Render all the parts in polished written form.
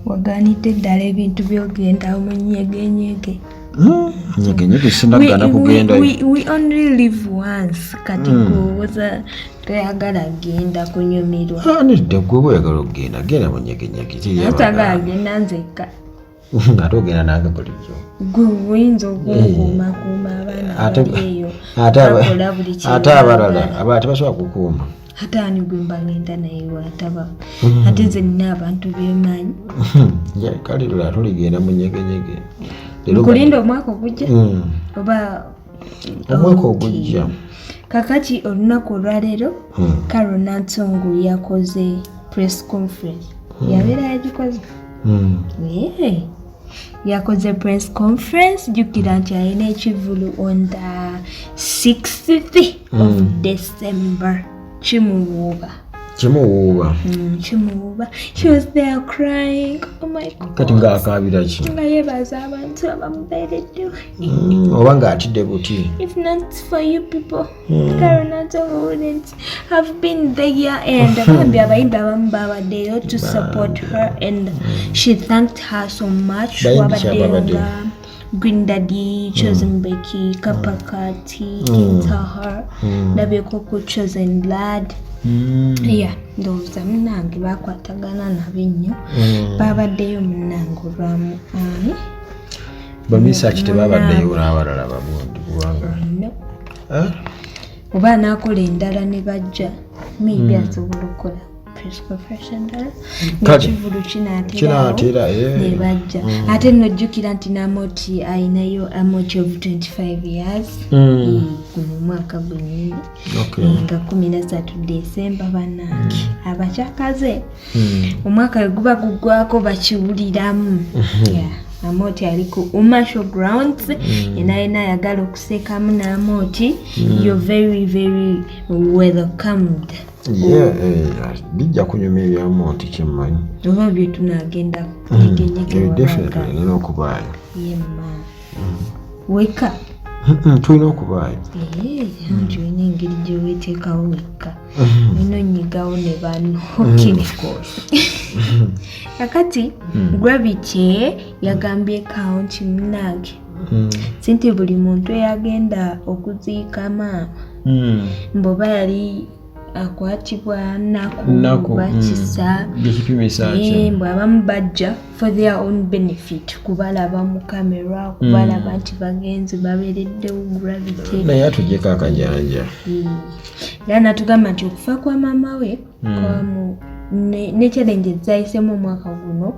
waganidde ddala ebintu byogenda omunyegenyege. Nyegenyege sinagana kugenda. We only live once. Kati kuwoza toyagala genda kunyumirwa. Nidde gwe bweyagala okugenda genda mu nyegenyege. Atagala genda nzekka. Ate ogenda nange bulijjo. Gwe oyinza okukuumakuuma abaana baleeyo. Ate abalala aba tebasobola kukuuma. Ate ani gwe mba ngenda naye wataba. Ate nze nina abantu b'emaanyi. Kale lula tuligenda mu nyegenyege. Kulinda omwaka ogujja? Oba omwaka ogujja. Kakati olunaku olwaleero Carol Nansongo yakoze press conference. Yabeera yagikoze? Yakoze press conference jjukira nti alina ekivulu on the 6th of December. Chimuwuuba. She was there crying. Oh my God. Kati nga akaabira ki? Nga yeebaza abantu abamubeereddewo. Oba ng'atidde buti. If not for you people, Carol Nansongo wouldn't have been there, and bambi abayimbi abamu babaddeyo to support her, and she thanked her so much. Wabaddeyo Green Daddy, Chosen Becky, Kapakati, King Tahar, ndabyeko ku Chosen Blood. Ndowooza munnange bakwatagana nabo ennyo. Babaddeyo munnange olwamu ani. Bamisaaki tebabaddeyo olw'abalala bagundi kubanga. Oba anaakola endala ne bajja maybe asobola okukola press conference endala nekivulu kinaatera ne bajja. Ate nno jjukira nti Namoti ayinayo Amoti of 25 years mu mwaka gwennyini nga 13 December bannange abakyakaze omwaka we guba guggwako bakiwuliramu. Amoti ali ku Umasho Grounds yena ayagala okuseekamu n'Amoti. You're very very welcomed. Bijja kunyuma eby'Amoti kyemmanyi. Oba bye tunagenda nyegenyege definitely nina okubaayo. Weka tulina okubaayo. Anti olina engeri gye weeteekawo wekka. Nina onnyigawo ne banno. Of course. Kakati Gravity yagambye kaunti munnange sinti buli muntu eyagenda okuziika maama mboba yali akwatibwa nnaku bakisa mbwe abamu bajja for their own benefit kubalaba mu kamera kubalaba nti bagenzi babeereddewo Gravity naye atugyeko akajanja. Era natugamba nti okufa kwa maama we ne challenge zayisemu omwaka guno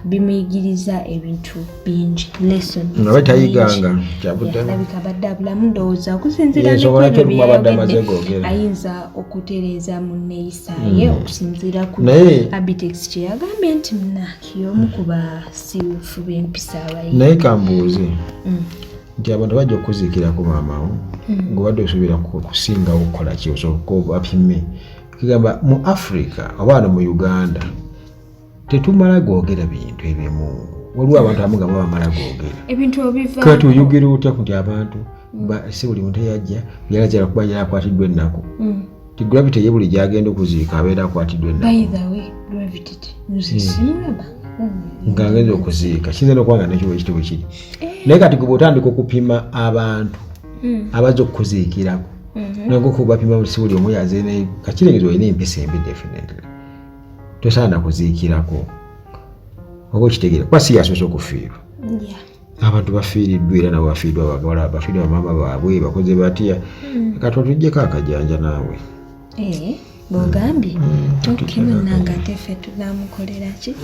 bimuyigiriza ebintu bingi lesson nawe tayiganga kyabuddelabika badde abulamu ndowooza okusinziira ayinza okutereeza mu nneeyisa ye okusinziira ku Abitex kye yagambye nti munnange y'omu ku basiiwuufu b'empisa abayi. Naye kambuuze nti abantu bajja okuziikirako maamawo ng'obadde osuubira kusingawo okukola ki osooka bapime. Kigamba mu Africa oba mu Uganda tetumala googera bintu ebimu. Waliwo abantu abamu nga bamala googera ebintu obiva kati oyogera otya nti abantu si buli muntu yajja yalajala kuba yakwatiddwa ennaku. Ti Gravity ye buli gyagenda okuziika abeera akwatiddwa ennaku. By the way, Gravity nzisimulaba nga ngenda okuziika kiyinza n'okuba nga nekyo ekitibwe kiri. Naye kati gwe bw'otandika okupima abantu abazza okukuziikirako nango kubapima si buli omu yazene kakirengezo olina empisa embi definitely tosaana kuziikirako oba kitegeera kuba si yasoose okufiirwa. Abantu bafiiriddwa era nabo bafiiriddwa abagawala bafiiriddwa bamaama baabwe bakoze batya kati otugyeko akajanja naawe bw'ogambye munnange ate ffe tunamukolera ki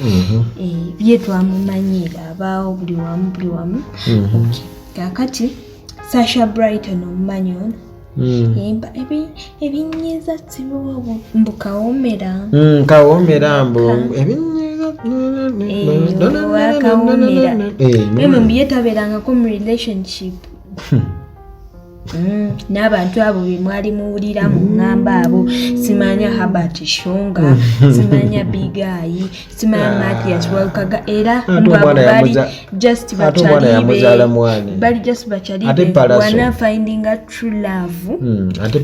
bye twamumanyira abaawo buli wamu. Kakati Sasha Brighton omumanyi ono yimba ebinyiza sibuwa mbukawomera mbu ebinyiza mbu yetabeerangako mu relationship n'abantu abo be mwali muwulira mu ŋŋamba abo simanya Herbert Shonga simanya Bigayi simanya Mathias Walkaga era bali just bakyali wana finding a true love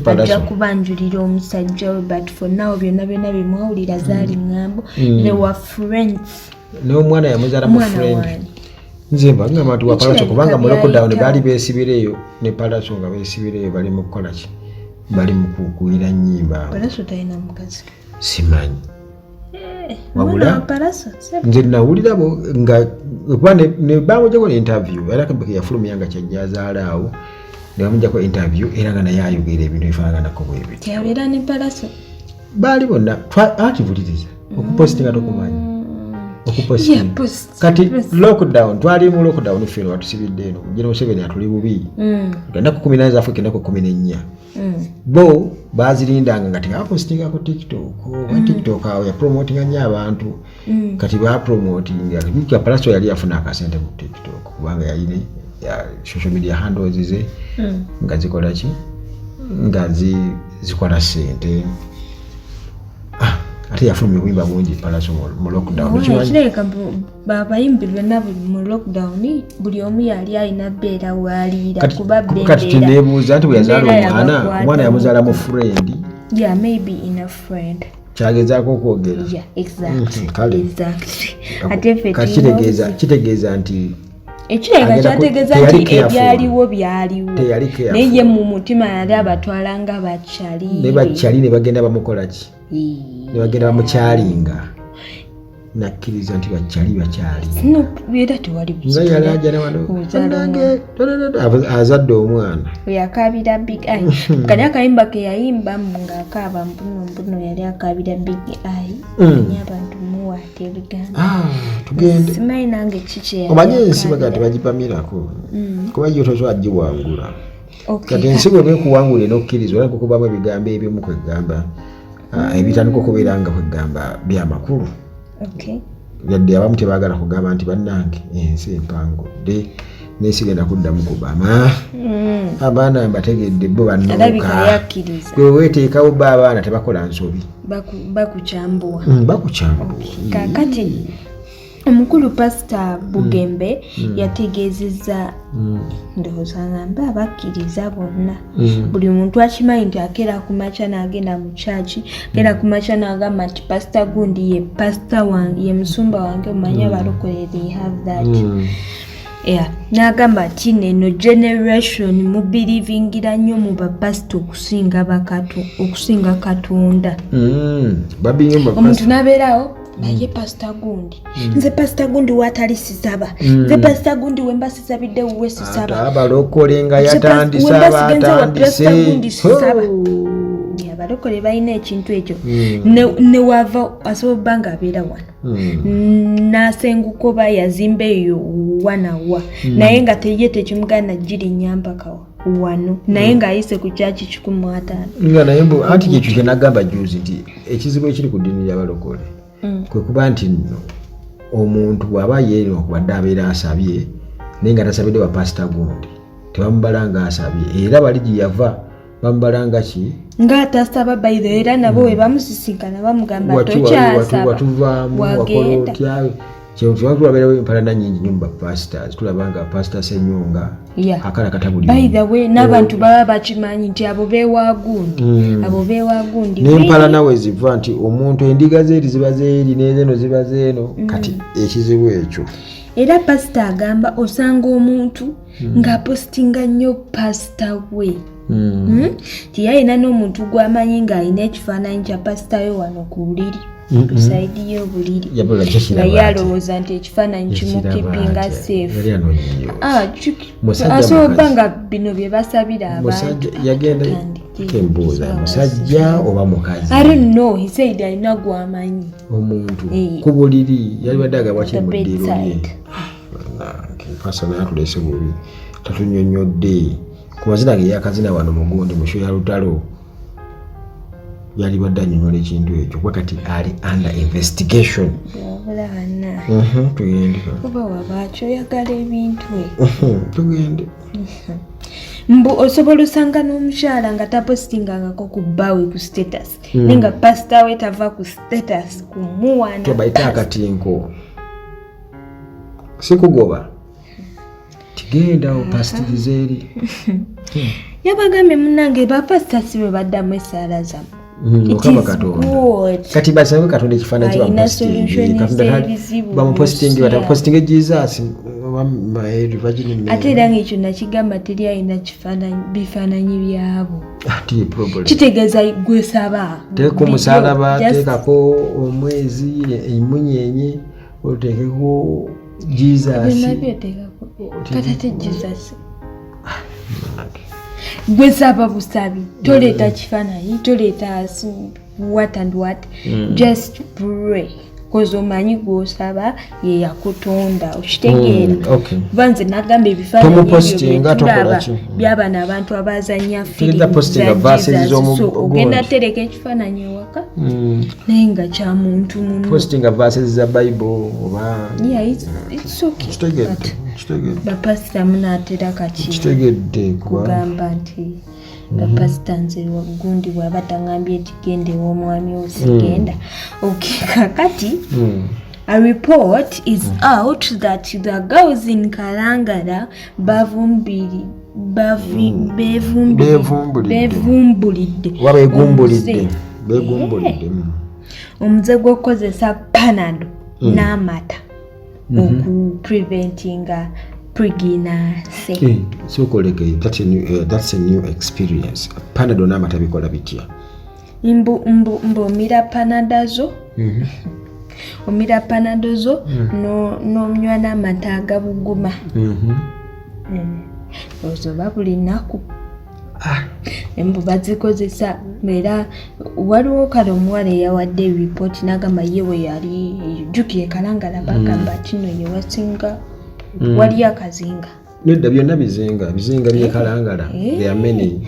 ajja kubanjulira omusajja we but for now byonna bye mwawulira zaali ŋŋambo they were friends n'omwana yamuzaala mu friend nze mba ngamba nti wapalaso kubanga mu lockdown baali beesibireeyo ne palaso nga beesibireeyo bali mu kukola ki bali mu kukuira nnyimba palaso talina mukazi simanyi wabula nze nawulira nga kuba ne bamujjako ne interview era kabaka yafulumya nga kyajjazaala awo ne bamujjako interview era nga naye ayogera ebintu ebifaanaganako bwe bityo yabeera ne palaso baali bonna atibuliriza okupostinga tokumanyi kati lockdown twali mu lockdown ffe watusibidde eno General Museveni atuli bubi genda ku 18 zaffe genda ku 14 bo bazirindanga nga tebapostinga ku TikTok oba TikTok awo ya promotinga nnyo abantu kati ba promotinga bika palaso yali afuna akasente mu TikTok kubanga yalina ya social media handles ze nga zikola ki nga zikola sente ate yafulumya obuyimba bungi palaso mu lockdown kireka babayimbi bonna mu lockdown buli omu yali alina bbeera waliira kuba kati teneebuuza nti bwe yazaala omwana yamuzaala mu friend maybe in a friend kyagezaako okwogera kitegeeza nti ekireka kyategeeza nti ebyaliwo byaliwo naye ye mu mutima yali abatwala nga bakyali ne bagenda bamukola ki ne bagenda bamukyalinga nakkiriza nti bakyali era tewali nga yali ajja newanange azadde omwana yakabira big eye kali akayimba ke yayimba ng'akaaba mbuno yali akabira big eye nye abantu muwaate ebigamba tugende simanyi nange kiki omanye ensi baga tebagipamirako kuba yo tosobola giwangula kati ensi bwe bekuwangula n'okkiriza olabika okubamu ebigambo ebimu kwegamba ebitandika okubeera nga kwegamba byamakulu yadde abamu tebaagala kugamba nti bannange ensi empango dde n'ensi genda kuddamu kubama abaana mbategedde bo bannooka gwe weeteekawo ba abaana tebakola nsobi bakukyambuwa kakati omukulu pasita Bugembe yategeezezza ndowooza ngambe abakkiriza bonna buli muntu akimanyi nti akeera ku makya n'agenda mu kyaki akeera ku makya n'agamba nti pasita gundi ye pasita wange ye musumba wange omanyi abalokole they have that n'agamba nti neno generation mubirivingira nnyo mu bapasita okusinga Katonda omuntu n'abeerawo naye pasita gundi nze pasita gundi watali sisaba nze pasita gundi wemba sisabidde wuwe sisaba abalokole nga yatandise abatandise abalokole balina ekintu ekyo newava asobola nga abeera wano nasenguka oba yazimba eyo wanawa naye nga teye tekimugana girinnya mpaka wano naye ng'ayise ku kyaki 15 nga naye anti kyekyo kyenagamba juzi nti ekizibu ekiri ku ddiini y'abalokole kwe kuba nti nno omuntu bw'aba yeeno okubadde abeera asabye naye nga tasabidde wa pasita gundi tebamubala nga asabye era bali gye yava bamubala nga ki ng'atasaba bayido era nabo we bamusisinkana bamugamba tokyasaba wagenda tulabeerawo empalana nyingi nnyo mu bapasitors tulaba nga pasita Senyonga akala katabuli by the way n'abantu baba bakimanyi nti abo beewagundi n'empalana we ziva nti omuntu endiga zeeri ziba zeeri n'ezeeno ziba zeeno kati ekizibu ekyo era pasita agamba osanga omuntu ng'apositinga nnyo pasita we tiyalina n'omuntu gw'amanyi ng'alina ekifaananyi kya pasita we wano ku buliri saidi y'obuliri naye alowooza nti ekifaananyi kimukipinga seefu asobola nga bino bye basabira abantu yagenda kembuuza musajja oba mukazi I don't know he said alina gw'amanyi omuntu ku buliri yali badde agabwa kiri mu ddiiro lye fasana yatuleese bubi tatunyonyodde ku mazina ge yakazina wano mugundi mu show ya lutalo yali badde anyonyola ekintu ekyo kuba kati ali under investigation tugende oba wabakyo oyagala ebintu tugende mbu osobola osanga n'omukyala nga tapositingangako ku bbawe ku status naye nga pasita we tava ku status kumuwana tebayita akatinko sikugoba tigenda opasitiriza eri yabagambye munnange bapasita si bwe baddamu essaala zammwe Mukama Katonda kati basabe Katonda ekifaananyi Katonda bamupostingi batamupostinge Jesus ate era ng'ekyo nakigamba teri alina bifaananyi byabo kitegeeza gwesaba teeka omusalaba teekako omwezi emunyenye oteekeko Jesus katate Jesus gwesaba busabi toleeta kifaananyi toleeta what and what just pray kozi omanyi gwosaba ye yakutonda okitegeera banze nagamba ebifaananyi byabana abantu abazanya ogenda tereka ekifaananyi ewaka naye nga kya muntu bapasita munaatera kakigamba nti bapasita nze gundi bwaba tangambye nti genda ew'omwami osigenda kakati a report is out that the girls in Kalangala bevumbulidde omuze gw'okukozesa panado n'amata okupreventinga pregnancy. So that's a new experience. Panado n'amata bikola bitya? Omira panadazo omira panadozo n'onywa n'amata agabuguma ozoba buli nnaku embu bazikozesa era waliwo kale omuwala eyawadde report n'agamba ye we yali jjukire Kalangala bagamba kino ye wasinga wali akazinga nedda byonna bizinga bye Kalangala there are many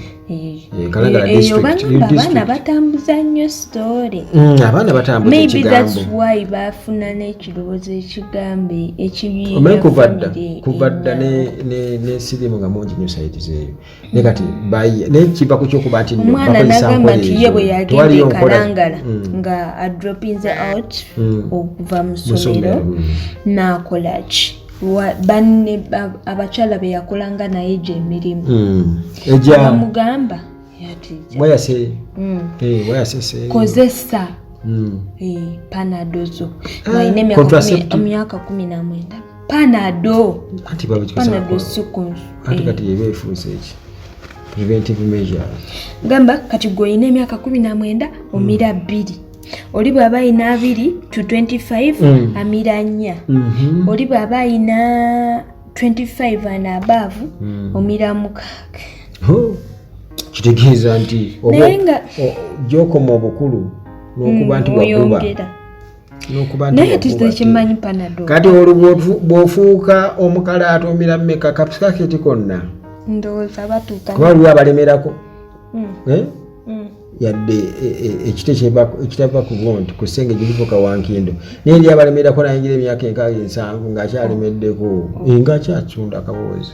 Kalangala district abaana batambuza nnyo story abaana batambuza ekigambo maybe that's why bafuna n'ekirowoozo ekigambe ekibi kubadda ne sirimu nga mungi nnyo site zeeyo ne kati nekiva ku kyokuba nti omwana n'agamba nti ye bwe yagenda Kalangala nga adropinze out okuva mu ssomero n'akola ki banne abakyala be yakolanga naye gye emirimu bamugamba wayase kozesa panadozo walina emyaka 19 panado anti kati yebeefuuse eki preventive measures gamba kati gwolina emyaka 19 omira 2 oli bw'aba ayina 2 to 25 amira 4 oli bw'aba ayina 25 and above omira 6 kitegeeza nti gy'okoma obukulu n'okuba nti wakuba naye tekimanyi panado kati olwo bw'ofuuka omukalaata omira mmeka kapsikaketi konna ndowooza batuuka kuba waliwo abalemerako yadde ekite ekitava ku gonti ku ssenge girifuuka wankindo naye ndi abalemerako nayingira emyaka 7 ng'akyalemeddeko ng'akyacunda akaboozi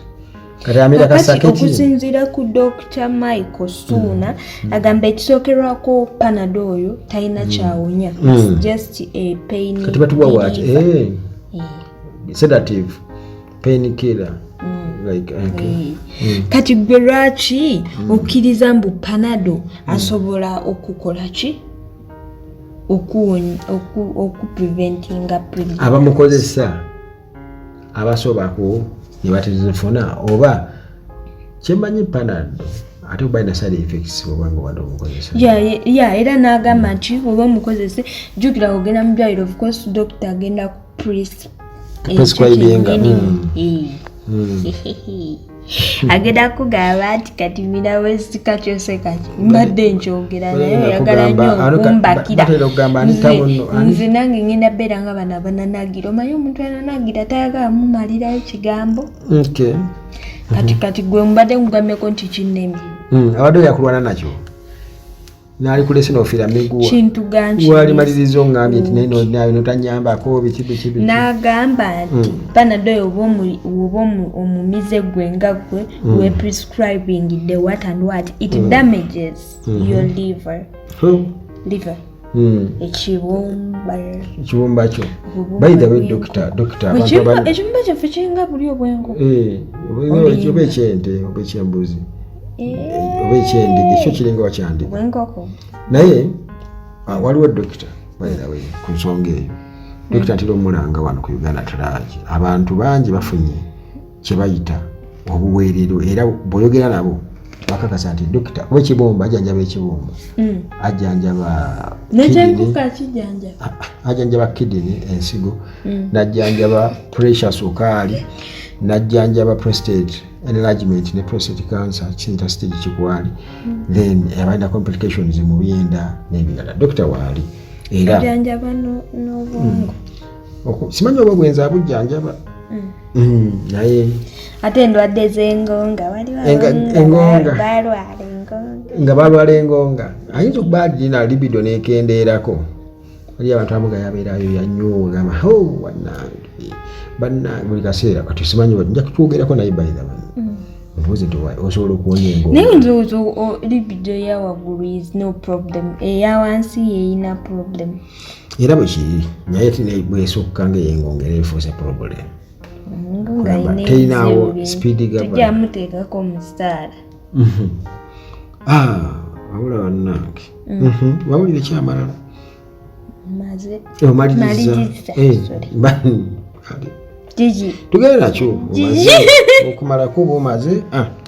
kati amira kasaketi okusinziira ku Dr. Michael Suna agamba ekisookerwako panado oyo talina kyawonya just a pain kati batuwa wati sedative pain killer like kati gwe lwaki okkiriza mbu panado asobola okukola ki okupreventinga pregnancy abamukozesa abasobako ne batezifuna oba kyemmanyi panado ate oba ina side effects obanga wadde omukozesa era n'agamba nti oba omukozese jjukira kugenda mu ddwaliro of course doctor agenda prescribinga agenda kugamba nti kati minawe sika kyose kati mbadde nkyogera naye oyagala nnyo okumbakira nze nange ngenda beera nga bano abananagira omanyi omuntu ananagira tayagala mumalirayo kigambo kati gwe mbadde nkugambeko nti kinnemi abadde oyakulwana nakyo naali kulese n'ofiira miguwa kintu ganki walimaliriza ongambye nti naye notanyambako biki n'agamba nti panado oyo oba omumize gwe nga gwe we prescribing the what and what it damages your liver ekiwumba kyo by the way doctor ekiyumba kyaffe kiringa buli obwengo oba ekyente oba ekyembuzi oba ekyendige ekyo kiringa wakyandige bwenkoko naye waliwo dokita bayirawe ku nsonga eyo dokita ntira omulanga wano ku Uganda Tragi abantu bangi bafunye kyebayita obuweerero era bw'oyogera nabo bakakasa nti dokita oba ekibomba ajanjaba ekibomba ajanjaba nekyenkuka kijanjaba ajanjaba kidney ensigo najjanjaba pressure sukaali najjanjaba prostate enlargement ne prostate cancer kiyita stage kikwali then abaina complications mu byenda n'ebirala dokita waali era ajanjaba n'obwongo simanyi oba bwenza abujjanjaba naye ate endwadde z'engonga nga balwala engonga ayinza okuba alina libido n'ekendeerako ali abantu abamu nga yabeerayo yanyuugama bannange buli kaseera kati simanyi nja kutwogerako naye bayiramu mbuuzi nti osobola okuwonya engonga naye nzowooza libido eyawaggulu is no problem eya wansi yeyina problem era bwe kiri naye bwesukka ng'engonga era efuuse problem teyinaawo speedi gabamuteekako mustaara wabula bannange wawulire ekyamalala tugere nakyo okumala kuba omaze